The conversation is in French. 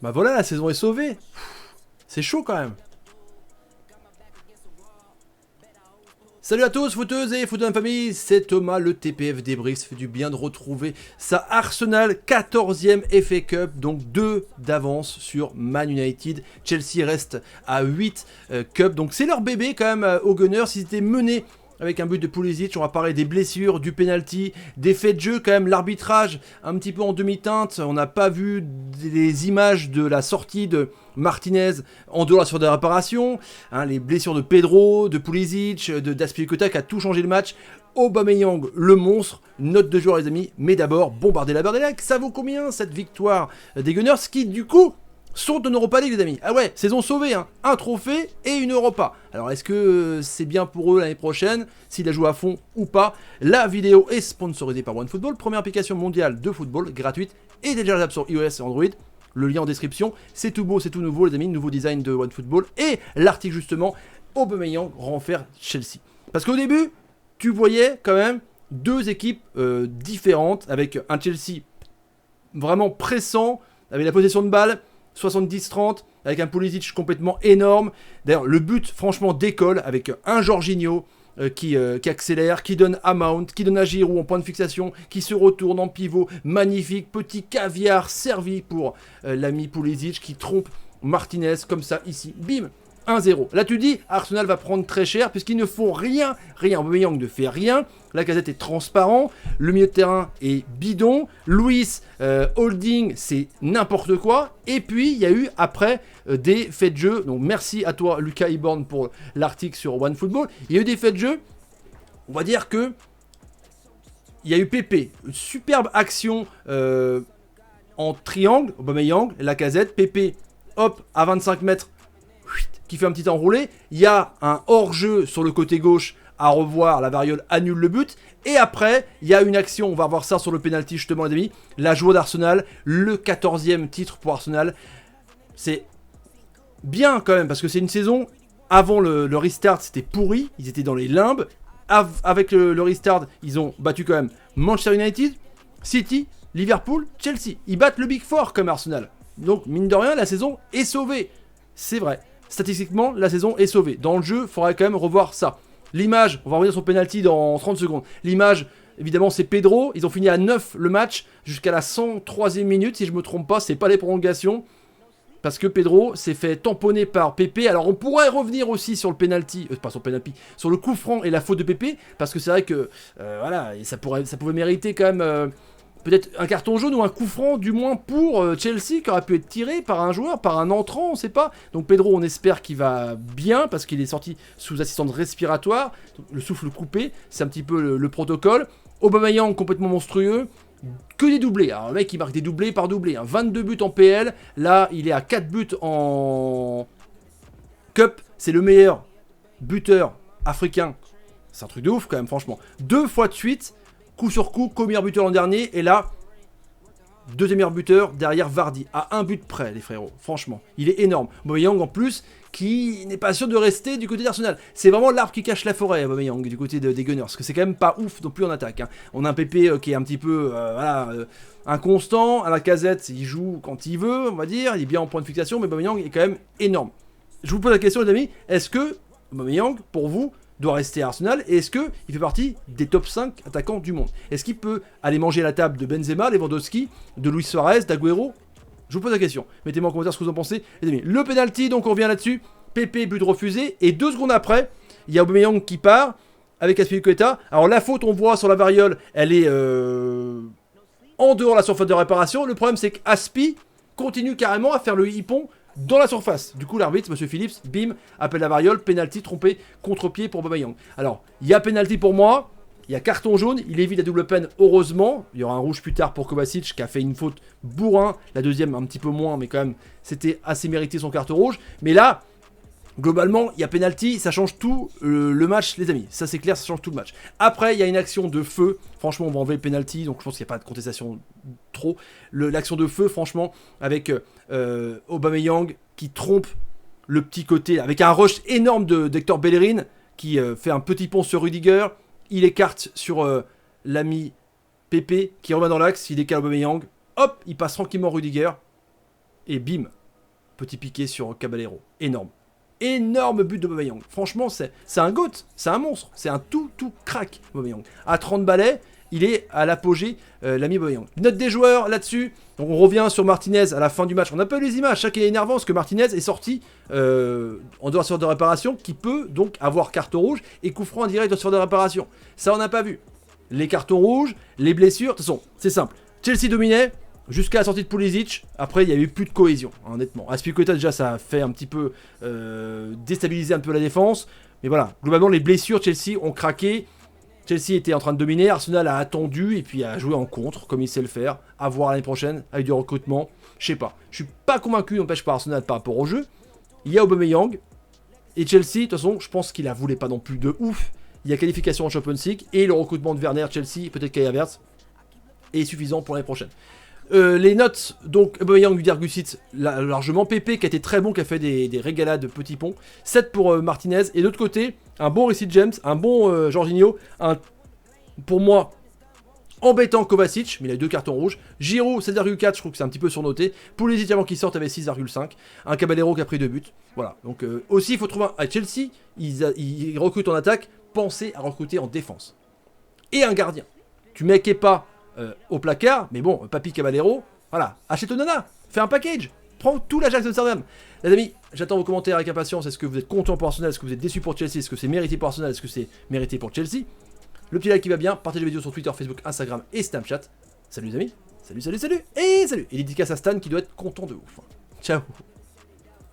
Bah voilà, la saison est sauvée. C'est chaud quand même. Salut à tous, footeuses et footeux de la famille, c'est Thomas, le TPF débrief. Ça fait du bien de retrouver sa Arsenal 14e FA Cup, donc 2 d'avance sur Man United. Chelsea reste à 8 Cup, donc c'est leur bébé quand même aux Gunners. Ils étaient menés avec un but de Pulisic. On va parler des blessures, du penalty, des faits de jeu quand même, l'arbitrage un petit peu en demi-teinte. On n'a pas vu les images de la sortie de Martinez en dehors sur des réparations, les blessures de Pedro, de Pulisic, d'Azpilicueta qui a tout changé le match. Aubameyang, le monstre, note de joueur les amis, mais d'abord bombarder la barre des lacs. Ça vaut combien cette victoire des Gunners qui du coup sont en Europa League les amis? Ah ouais, saison sauvée, hein. Un trophée et une Europa. Alors est-ce que c'est bien pour eux l'année prochaine, s'ils la jouent à fond ou pas? La vidéo est sponsorisée par OneFootball, première application mondiale de football, gratuite et téléchargeable sur iOS et Android. Le lien en description, c'est tout beau, c'est tout nouveau les amis, nouveau design de OneFootball et l'article justement, Aubameyang renfère Chelsea. Parce qu'au début, tu voyais quand même deux équipes différentes, avec un Chelsea vraiment pressant, avec la possession de balle, 70-30, avec un Pulisic complètement énorme. D'ailleurs, le but, franchement, décolle avec un Jorginho qui accélère, qui donne à Mount, qui donne à Giroud en point de fixation, qui se retourne en pivot. Magnifique, petit caviar servi pour l'ami Pulisic qui trompe Martinez, comme ça, ici. Bim, 1-0. Là, tu dis, Arsenal va prendre très cher, puisqu'ils ne font rien. Aubameyang ne fait rien. La Lacazette est transparent. Le milieu de terrain est bidon. Luis Holding, c'est n'importe quoi. Et puis, il y a eu, après, des faits de jeu. Donc, merci à toi, Lucas Iborn, pour l'article sur OneFootball. Il y a eu des faits de jeu. On va dire que il y a eu Pépé. Une superbe action en triangle. Aubameyang, Lacazette. Pépé, hop, à 25 mètres. Qui fait un petit enroulé, il y a un hors-jeu sur le côté gauche à revoir, la variole annule le but, et après, il y a une action, on va voir ça sur le penalty justement les amis, la joie d'Arsenal, le 14e titre pour Arsenal, c'est bien quand même, parce que c'est une saison, avant le restart c'était pourri, ils étaient dans les limbes, avec le restart, ils ont battu quand même Manchester United, City, Liverpool, Chelsea, ils battent le Big Four comme Arsenal, donc mine de rien, la saison est sauvée, c'est vrai. Statistiquement, la saison est sauvée. Dans le jeu, il faudrait quand même revoir ça. L'image, on va revenir sur le penalty dans 30 secondes. L'image, évidemment, c'est Pedro. Ils ont fini à 9 le match jusqu'à la 103e minute, si je ne me trompe pas. C'est pas les prolongations. Parce que Pedro s'est fait tamponner par Pépé. Alors on pourrait revenir aussi sur le penalty, pas sur le penalty, sur le coup franc et la faute de Pépé. Parce que c'est vrai que voilà, ça pouvait mériter quand même... peut-être un carton jaune ou un coup franc, du moins pour Chelsea, qui aurait pu être tiré par un joueur, par un entrant, on ne sait pas. Donc Pedro, on espère qu'il va bien, parce qu'il est sorti sous assistance respiratoire, le souffle coupé, c'est un petit peu le protocole. Aubameyang, complètement monstrueux, que des doublés. Alors le mec, il marque des doublés par doublé, 22 buts en PL, là, il est à 4 buts en Cup, c'est le meilleur buteur africain. C'est un truc de ouf quand même, franchement. 2 fois de suite, coup sur coup, co-meilleur buteur l'an dernier, et là, deuxième meilleur buteur derrière Vardy, à un but près, les frérots, franchement, il est énorme. Aubameyang en plus, qui n'est pas sûr de rester du côté d'Arsenal. C'est vraiment l'arbre qui cache la forêt, Aubameyang, du côté des Gunners, parce que c'est quand même pas ouf non plus en attaque. Hein. On a un PP qui est un petit peu, inconstant, à la Lacazette, il joue quand il veut, on va dire, il est bien en point de fixation, mais Aubameyang est quand même énorme. Je vous pose la question les amis, est-ce que Aubameyang, pour vous, doit rester à Arsenal, et est-ce qu'il fait partie des top 5 attaquants du monde? Est-ce qu'il peut aller manger à la table de Benzema, Lewandowski, de Luis Suarez, d'Aguero? Je vous pose la question, mettez-moi en commentaire ce que vous en pensez, les amis. Le penalty, donc on revient là-dessus, Pépé, but refusé, et 2 secondes après, il y a Aubameyang qui part, avec Azpilicueta. Alors la faute, on voit sur la variole, elle est en dehors de la surface de réparation. Le problème, c'est qu'Aspi continue carrément à faire le hippon dans la surface. Du coup, l'arbitre, Monsieur Phillips, bim, appelle la variole, penalty trompé, contre-pied pour Aubameyang. Alors, il y a penalty pour moi, il y a carton jaune, il évite la double peine, heureusement. Il y aura un rouge plus tard pour Kovacic, qui a fait une faute bourrin. La deuxième, un petit peu moins, mais quand même, c'était assez mérité son carton rouge. Mais là, globalement, il y a penalty, ça change tout le match, les amis. Ça, c'est clair, ça change tout le match. Après, il y a une action de feu. Franchement, on va enlever le penalty, donc je pense qu'il n'y a pas de contestation trop. L'action de feu, franchement, avec Aubameyang qui trompe le petit côté, avec un rush énorme d'Hector Bellerin, qui fait un petit pont sur Rudiger. Il écarte sur l'ami Pépé, qui revient dans l'axe, il décale Aubameyang. Hop, il passe tranquillement Rudiger. Et bim, petit piqué sur Caballero. Énorme. Énorme but de Aubameyang. Franchement, c'est un GOAT, c'est un monstre, c'est un tout crack, Aubameyang. À 30 balais, il est à l'apogée, l'ami Aubameyang. Note des joueurs là-dessus. Donc on revient sur Martinez à la fin du match. On a pas eu les images, ça qui est énervant, parce que Martinez est sorti en dehors de sorte de réparation, qui peut donc avoir carton rouge et coup franc en direct de sorte de réparation. Ça, on n'a pas vu. Les cartons rouges, les blessures, de toute façon, c'est simple. Chelsea dominait. Jusqu'à la sortie de Pulisic, après il n'y a eu plus de cohésion, honnêtement. Aspilicueta déjà ça a fait un petit peu déstabiliser un peu la défense. Mais voilà, globalement les blessures, Chelsea ont craqué. Chelsea était en train de dominer, Arsenal a attendu et puis a joué en contre, comme il sait le faire. À voir l'année prochaine, avec du recrutement. Je sais pas, je suis pas convaincu, n'empêche par Arsenal par rapport au jeu. Il y a Aubameyang. Et Chelsea, de toute façon, je pense qu'il la voulait pas non plus de ouf. Il y a qualification en Champions League et le recrutement de Werner, Chelsea, peut-être Kai Havertz, est suffisant pour l'année prochaine. Les notes, donc Aubameyang, Gusit, largement. Pepe qui a été très bon, qui a fait des régalades de petits ponts. 7 pour Martinez. Et de l'autre côté, un bon Reece James, un bon Jorginho, pour moi, embêtant Kovacic, mais il a 2 cartons rouges. Giroud, 7,4, je trouve que c'est un petit peu surnoté. Pulisic avant qu'il sorte avait 6,5. Un Caballero qui a pris 2 buts. Voilà, donc aussi il faut trouver à Chelsea, ils recrutent en attaque, pensez à recruter en défense. Et un gardien. Tu mets Kepa au placard, mais bon, Papi Caballero, voilà, achète Nana, fais un package, prends tout l'Ajax d'Amsterdam. Les amis, j'attends vos commentaires avec impatience. Est-ce que vous êtes content pour Arsenal? Est-ce que vous êtes déçus pour Chelsea? Est-ce que c'est mérité pour Arsenal? Est-ce que c'est mérité pour Chelsea? Le petit like qui va bien, partagez la vidéo sur Twitter, Facebook, Instagram et Snapchat. Salut les amis, salut, et salut. Et dédicace à Stan qui doit être content de ouf. Ciao.